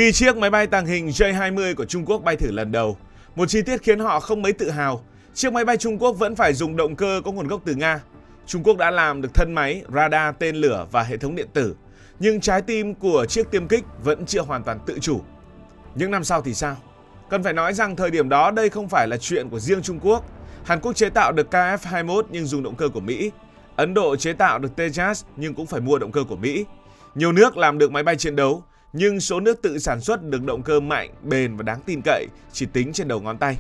Khi chiếc máy bay tàng hình J-20 của Trung Quốc bay thử lần đầu, một chi tiết khiến họ không mấy tự hào, chiếc máy bay Trung Quốc vẫn phải dùng động cơ có nguồn gốc từ Nga. Trung Quốc đã làm được thân máy, radar, tên lửa và hệ thống điện tử, nhưng trái tim của chiếc tiêm kích vẫn chưa hoàn toàn tự chủ. Những năm sau thì sao? Cần phải nói rằng thời điểm đó đây không phải là chuyện của riêng Trung Quốc. Hàn Quốc chế tạo được KF-21 nhưng dùng động cơ của Mỹ. Ấn Độ chế tạo được Tejas nhưng cũng phải mua động cơ của Mỹ. Nhiều nước làm được máy bay chiến đấu, nhưng số nước tự sản xuất được động cơ mạnh, bền và đáng tin cậy chỉ tính trên đầu ngón tay.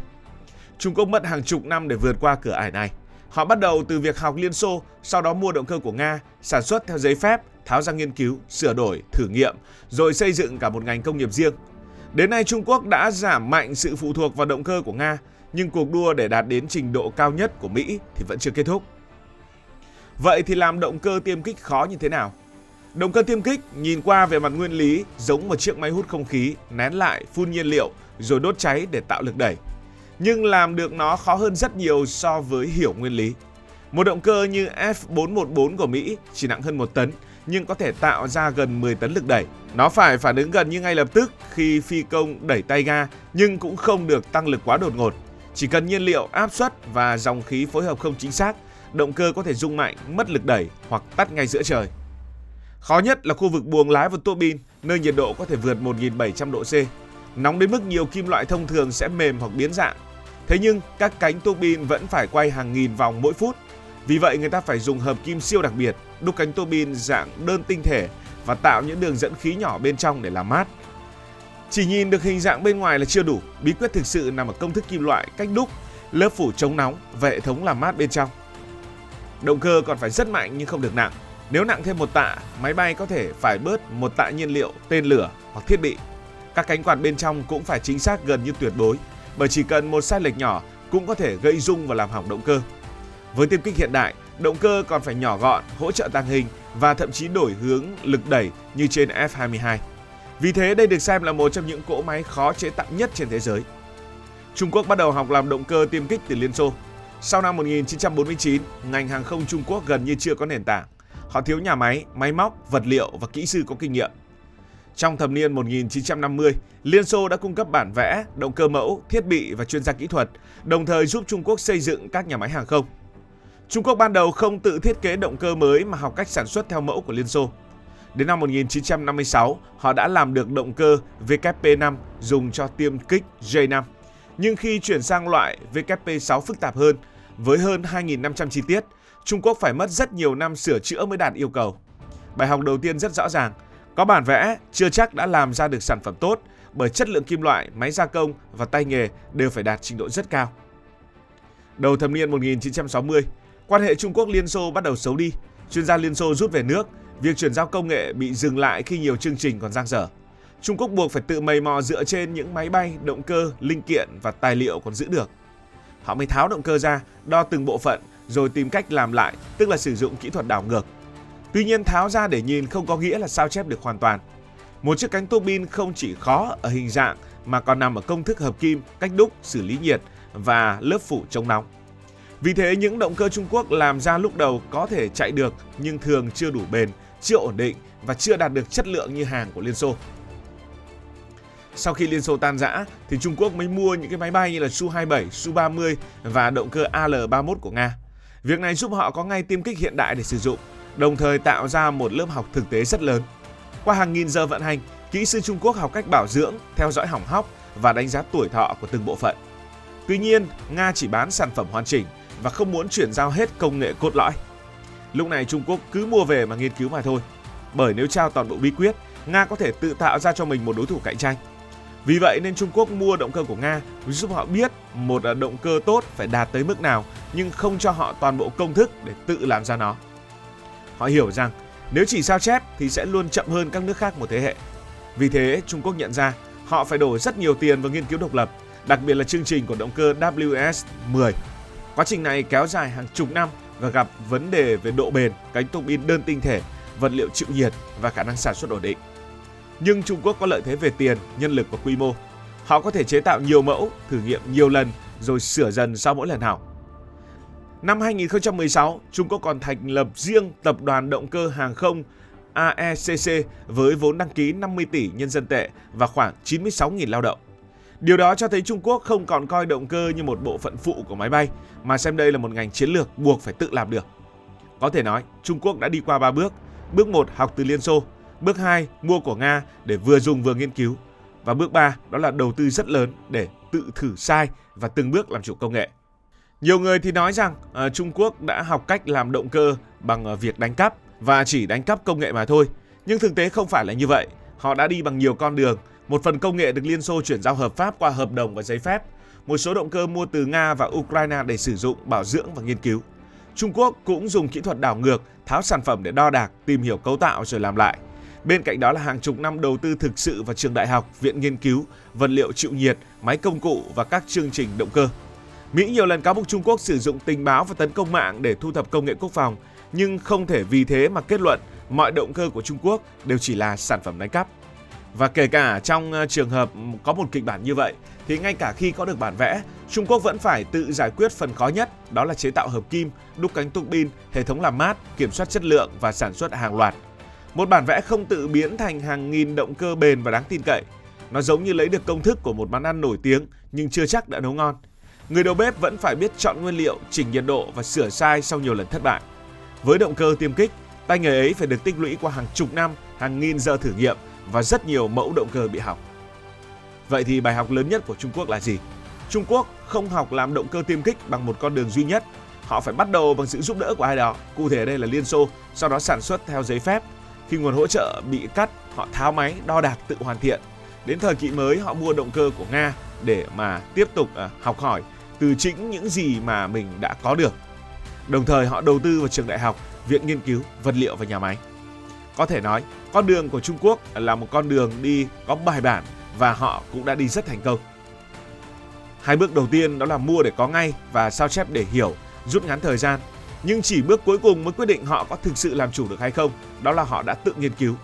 Trung Quốc mất hàng chục năm để vượt qua cửa ải này. Họ bắt đầu từ việc học Liên Xô, sau đó mua động cơ của Nga, sản xuất theo giấy phép, tháo ra nghiên cứu, sửa đổi, thử nghiệm, rồi xây dựng cả một ngành công nghiệp riêng. Đến nay Trung Quốc đã giảm mạnh sự phụ thuộc vào động cơ của Nga, nhưng cuộc đua để đạt đến trình độ cao nhất của Mỹ thì vẫn chưa kết thúc. Vậy thì làm động cơ tiêm kích khó như thế nào? Động cơ tiêm kích nhìn qua về mặt nguyên lý giống một chiếc máy hút không khí, nén lại, phun nhiên liệu rồi đốt cháy để tạo lực đẩy. Nhưng làm được nó khó hơn rất nhiều so với hiểu nguyên lý. Một động cơ như F414 của Mỹ chỉ nặng hơn 1 tấn nhưng có thể tạo ra gần 10 tấn lực đẩy. Nó phải phản ứng gần như ngay lập tức khi phi công đẩy tay ga nhưng cũng không được tăng lực quá đột ngột. Chỉ cần nhiên liệu, áp suất và dòng khí phối hợp không chính xác, động cơ có thể rung mạnh, mất lực đẩy hoặc tắt ngay giữa trời. Khó nhất là khu vực buồng lái và tua bin, nơi nhiệt độ có thể vượt 1700 độ C. Nóng đến mức nhiều kim loại thông thường sẽ mềm hoặc biến dạng. Thế nhưng các cánh tua bin vẫn phải quay hàng nghìn vòng mỗi phút. Vì vậy người ta phải dùng hợp kim siêu đặc biệt, đúc cánh tua bin dạng đơn tinh thể và tạo những đường dẫn khí nhỏ bên trong để làm mát. Chỉ nhìn được hình dạng bên ngoài là chưa đủ, bí quyết thực sự nằm ở công thức kim loại, cách đúc, lớp phủ chống nóng và hệ thống làm mát bên trong. Động cơ còn phải rất mạnh nhưng không được nặng. Nếu nặng thêm 1 tạ, máy bay có thể phải bớt 1 tạ nhiên liệu, tên lửa hoặc thiết bị. Các cánh quạt bên trong cũng phải chính xác gần như tuyệt đối, bởi chỉ cần một sai lệch nhỏ cũng có thể gây rung và làm hỏng động cơ. Với tiêm kích hiện đại, động cơ còn phải nhỏ gọn, hỗ trợ tàng hình và thậm chí đổi hướng lực đẩy như trên F-22. Vì thế đây được xem là một trong những cỗ máy khó chế tạo nhất trên thế giới. Trung Quốc bắt đầu học làm động cơ tiêm kích từ Liên Xô. Sau năm 1949, ngành hàng không Trung Quốc gần như chưa có nền tảng. Họ thiếu nhà máy, máy móc, vật liệu và kỹ sư có kinh nghiệm. Trong thập niên 1950, Liên Xô đã cung cấp bản vẽ, động cơ mẫu, thiết bị và chuyên gia kỹ thuật, đồng thời giúp Trung Quốc xây dựng các nhà máy hàng không. Trung Quốc ban đầu không tự thiết kế động cơ mới mà học cách sản xuất theo mẫu của Liên Xô. Đến năm 1956, họ đã làm được động cơ WP5 dùng cho tiêm kích J5. Nhưng khi chuyển sang loại WP6 phức tạp hơn, với hơn 2.500 chi tiết, Trung Quốc phải mất rất nhiều năm sửa chữa mới đạt yêu cầu. Bài học đầu tiên rất rõ ràng, có bản vẽ chưa chắc đã làm ra được sản phẩm tốt, bởi chất lượng kim loại, máy gia công và tay nghề đều phải đạt trình độ rất cao. Đầu thập niên 1960, quan hệ Trung Quốc-Liên Xô bắt đầu xấu đi, chuyên gia Liên Xô rút về nước, việc chuyển giao công nghệ bị dừng lại khi nhiều chương trình còn dang dở. Trung Quốc buộc phải tự mày mò dựa trên những máy bay, động cơ, linh kiện và tài liệu còn giữ được. Họ mới tháo động cơ ra, đo từng bộ phận rồi tìm cách làm lại, tức là sử dụng kỹ thuật đảo ngược. Tuy nhiên tháo ra để nhìn không có nghĩa là sao chép được hoàn toàn. Một chiếc cánh tua bin không chỉ khó ở hình dạng mà còn nằm ở công thức hợp kim, cách đúc, xử lý nhiệt và lớp phủ chống nóng. Vì thế những động cơ Trung Quốc làm ra lúc đầu có thể chạy được nhưng thường chưa đủ bền, chưa ổn định và chưa đạt được chất lượng như hàng của Liên Xô. Sau khi Liên Xô tan rã thì Trung Quốc mới mua những cái máy bay như là Su-27, Su-30 và động cơ AL-31 của Nga. Việc này giúp họ có ngay tiêm kích hiện đại để sử dụng, đồng thời tạo ra một lớp học thực tế rất lớn. Qua hàng nghìn giờ vận hành, kỹ sư Trung Quốc học cách bảo dưỡng, theo dõi hỏng hóc và đánh giá tuổi thọ của từng bộ phận. Tuy nhiên, Nga chỉ bán sản phẩm hoàn chỉnh và không muốn chuyển giao hết công nghệ cốt lõi. Lúc này Trung Quốc cứ mua về mà nghiên cứu mà thôi. Bởi nếu trao toàn bộ bí quyết, Nga có thể tự tạo ra cho mình một đối thủ cạnh tranh. Vì vậy nên Trung Quốc mua động cơ của Nga giúp họ biết một động cơ tốt phải đạt tới mức nào nhưng không cho họ toàn bộ công thức để tự làm ra nó. Họ hiểu rằng nếu chỉ sao chép thì sẽ luôn chậm hơn các nước khác một thế hệ. Vì thế Trung Quốc nhận ra họ phải đổ rất nhiều tiền vào nghiên cứu độc lập, đặc biệt là chương trình của động cơ WS-10. Quá trình này kéo dài hàng chục năm và gặp vấn đề về độ bền, cánh tua bin đơn tinh thể, vật liệu chịu nhiệt và khả năng sản xuất ổn định. Nhưng Trung Quốc có lợi thế về tiền, nhân lực và quy mô. Họ có thể chế tạo nhiều mẫu, thử nghiệm nhiều lần rồi sửa dần sau mỗi lần hỏng. Năm 2016, Trung Quốc còn thành lập riêng tập đoàn động cơ hàng không AECC với vốn đăng ký 50 tỷ nhân dân tệ và khoảng 96.000 lao động. Điều đó cho thấy Trung Quốc không còn coi động cơ như một bộ phận phụ của máy bay, mà xem đây là một ngành chiến lược buộc phải tự làm được. Có thể nói, Trung Quốc đã đi qua 3 bước. Bước 1 học từ Liên Xô, bước 2 mua của Nga để vừa dùng vừa nghiên cứu, và bước 3 đó là đầu tư rất lớn để tự thử sai và từng bước làm chủ công nghệ. Nhiều người thì nói rằng Trung Quốc đã học cách làm động cơ bằng việc đánh cắp và chỉ đánh cắp công nghệ mà thôi. Nhưng thực tế không phải là như vậy. Họ đã đi bằng nhiều con đường. Một phần công nghệ được Liên Xô chuyển giao hợp pháp qua hợp đồng và giấy phép. Một số động cơ mua từ Nga và Ukraine để sử dụng, bảo dưỡng và nghiên cứu. Trung Quốc cũng dùng kỹ thuật đảo ngược, tháo sản phẩm để đo đạc, tìm hiểu cấu tạo rồi làm lại. Bên cạnh đó là hàng chục năm đầu tư thực sự vào trường đại học, viện nghiên cứu, vật liệu chịu nhiệt, máy công cụ và các chương trình động cơ. Mỹ nhiều lần cáo buộc Trung Quốc sử dụng tình báo và tấn công mạng để thu thập công nghệ quốc phòng, nhưng không thể vì thế mà kết luận mọi động cơ của Trung Quốc đều chỉ là sản phẩm đánh cắp. Và kể cả trong trường hợp có một kịch bản như vậy, thì ngay cả khi có được bản vẽ, Trung Quốc vẫn phải tự giải quyết phần khó nhất, đó là chế tạo hợp kim, đúc cánh tuốc pin, hệ thống làm mát, kiểm soát chất lượng và sản xuất hàng loạt. Một bản vẽ không tự biến thành hàng nghìn động cơ bền và đáng tin cậy. Nó giống như lấy được công thức của một món ăn nổi tiếng nhưng chưa chắc đã nấu ngon. Người đầu bếp vẫn phải biết chọn nguyên liệu, chỉnh nhiệt độ và sửa sai sau nhiều lần thất bại. Với động cơ tiêm kích, tay nghề ấy phải được tích lũy qua hàng chục năm, hàng nghìn giờ thử nghiệm và rất nhiều mẫu động cơ bị hỏng. Vậy thì bài học lớn nhất của Trung Quốc là gì? Trung Quốc không học làm động cơ tiêm kích bằng một con đường duy nhất. Họ phải bắt đầu bằng sự giúp đỡ của ai đó, cụ thể ở đây là Liên Xô, sau đó sản xuất theo giấy phép. Khi nguồn hỗ trợ bị cắt, họ tháo máy, đo đạc tự hoàn thiện. Đến thời kỳ mới, họ mua động cơ của Nga để mà tiếp tục học hỏi từ chính những gì mà mình đã có được. Đồng thời họ đầu tư vào trường đại học, viện nghiên cứu, vật liệu và nhà máy. Có thể nói, con đường của Trung Quốc là một con đường đi có bài bản và họ cũng đã đi rất thành công. Hai bước đầu tiên đó là mua để có ngay và sao chép để hiểu, rút ngắn thời gian. Nhưng chỉ bước cuối cùng mới quyết định họ có thực sự làm chủ được hay không, đó là họ đã tự nghiên cứu.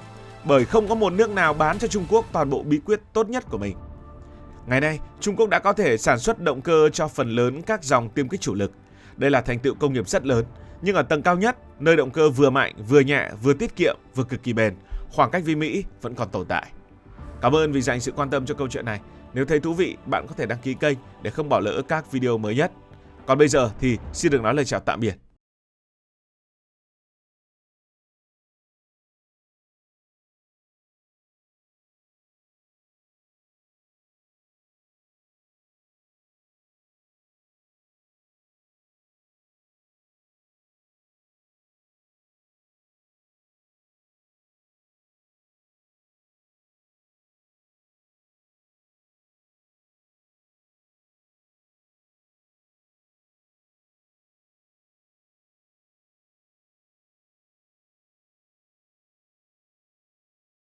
Bởi không có một nước nào bán cho Trung Quốc toàn bộ bí quyết tốt nhất của mình. Ngày nay, Trung Quốc đã có thể sản xuất động cơ cho phần lớn các dòng tiêm kích chủ lực. Đây là thành tựu công nghiệp rất lớn, nhưng ở tầng cao nhất, nơi động cơ vừa mạnh, vừa nhẹ, vừa tiết kiệm, vừa cực kỳ bền, khoảng cách với Mỹ vẫn còn tồn tại. Cảm ơn vì dành sự quan tâm cho câu chuyện này. Nếu thấy thú vị, bạn có thể đăng ký kênh để không bỏ lỡ các video mới nhất. Còn bây giờ thì xin được nói lời chào tạm biệt.